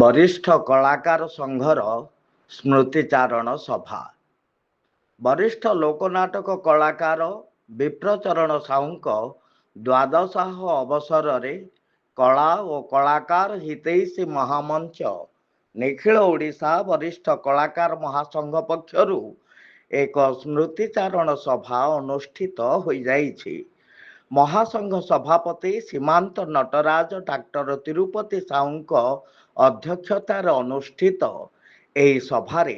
वरिष्ठ कलाकार संघर स्मृतिचारण सभा। वरिष्ठ लोकनाटक कलाकार विप्रचरण साहूंक द्वादशाह अवसर रे कला और कलाकार हितैषी महामंच निखिल ओडिशा वरिष्ठ कलाकार महासंघ पक्षरु एक स्मृतिचारण सभा अनुष्ठित हो जाइछि। महासंघ सभापति सीमांत नटराज डाक्टर तिरुपति साहूंक अध्यक्षतार अनुष्ठित एही सभारे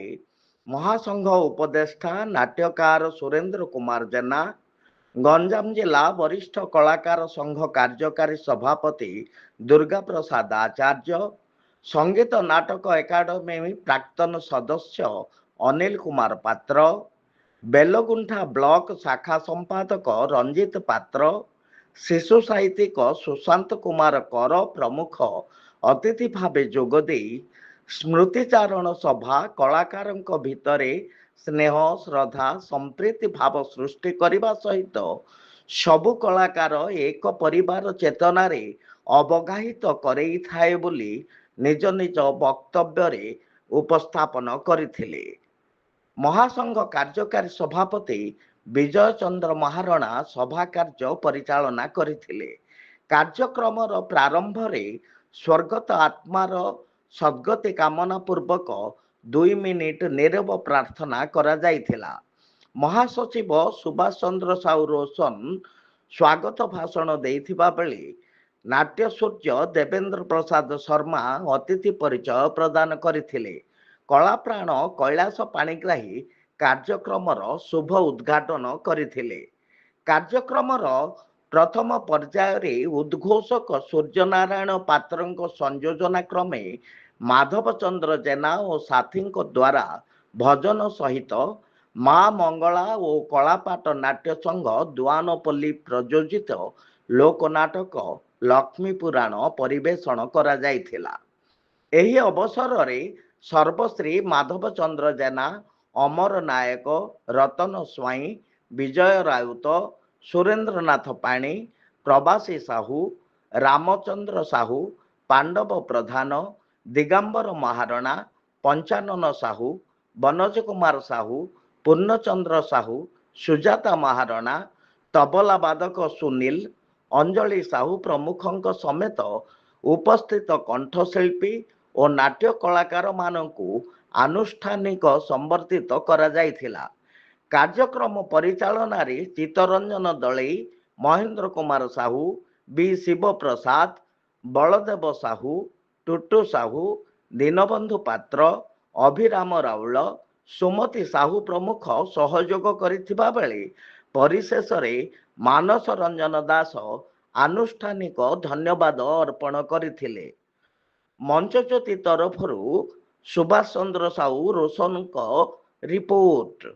महासंघ उपदेष्टा नाट्यकार सुरेंद्र कुमार जेना, गंजाम जिला वरिष्ठ कलाकार संघ कार्यकारी सभापति दुर्गा प्रसाद आचार्य, संगीत नाटक एकाडेमी प्राक्तन सदस्य अनिल कुमार पात्र, बेलगुंठा ब्लॉक शाखा संपादक रंजित पात्र, शिशु साहित्यिक सुशांत कुमार कर प्रमुख अतिथि भावे जोगदे स्मृतिचारण सभा कलाकारंक भितरे स्नेह श्रद्धा संप्रीति भाव सृष्टि करने सहित सबु कलाकार एक परिवार चेतना रे अवगाहित करई थाए बोली निज निज वक्तव्य उपस्थापन करथिले। महासंघ कार्यकारी सभापति विजय चंद्र महारणा सभा कार्य परिचालना करथिले। कार्यक्रम प्रारंभ रे स्वर्गत आत्मार सद्गति कामना पूर्वक 2 मिनिट नीरव प्रार्थना करा जाइथिला। महासचिव सुभाष चंद्र साहू रोशन स्वागत भाषण देइथिबा बेले नाट्य सूर्य देवेंद्र प्रसाद शर्मा अतिथि परिचय प्रदान करथिले। कला प्राण कैलाश पाणिग्राही कार्यक्रम शुभ उद्घाटन करथिले। कार्यक्रम प्रथम पर्याय रे उद्घोषक सूर्यनारायण पात्रंक संयोजना क्रमे माधव चंद्र जेना और साथी द्वारा भजन सहित माँ मंगला और कलापाट नाट्य संघ दुआनपल्ली प्रयोजित लोकनाटक लक्ष्मी पुराण परिवेषण करा जाइथिला। एही अवसर रे सर्वश्री माधव चंद्र जेना, अमर नायक, रतन स्वाई, विजय राउत, सुरेंद्रनाथ पाणी, प्रवासी साहू, रामचंद्र साहू, पांडव प्रधान, दिगंबर महारणा, पंचानन साहू, बनज कुमार साहू, पूर्णचंद्र साहू, सुजाता महारणा, तबला बादक सुनील, अंजलि साहू प्रमुखों समेत उपस्थित कंठशिल्पी और नाट्य कलाकार मानकु आनुष्ठानिक संवर्धित करा जाइथिला। कार्यक्रम परिचालना रे चित्तरंजन दलई, महेंद्र कुमार साहू, बी शिव प्रसाद, बलदेव साहू, टुटू साहू, दीनबंधु पात्र, अभिराम राउल, सुमति साहू प्रमुख सहयोग करिथिबा बेले परिशेष रे मानस रंजन दास आनुष्ठानिक धन्यवाद अर्पण करथिले। मंचज्योति तरफरु सुभाष चंद्र साहू रोशन को रिपोर्ट।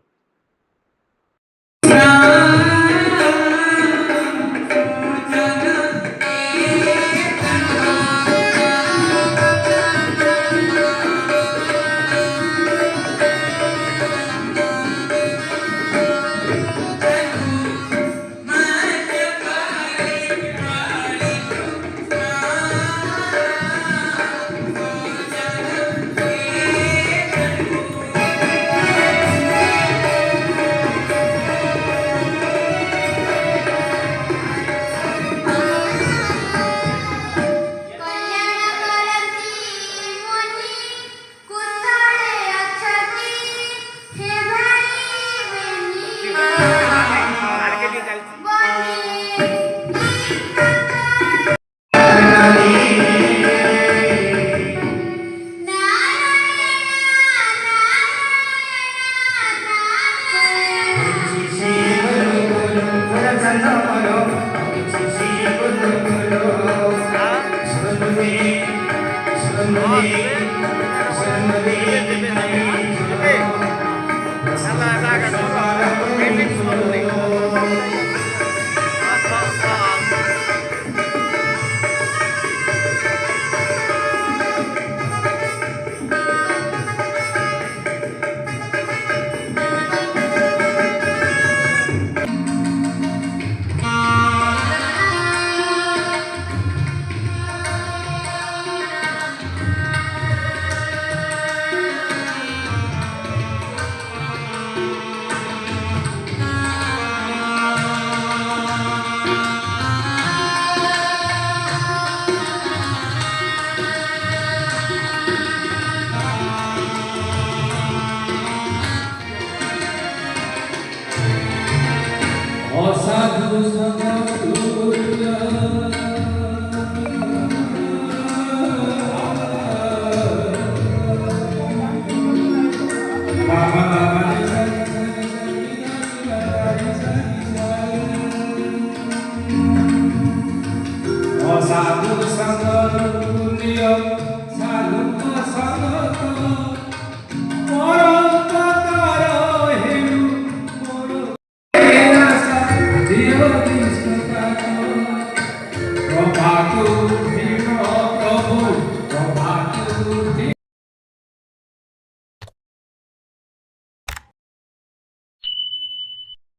पातु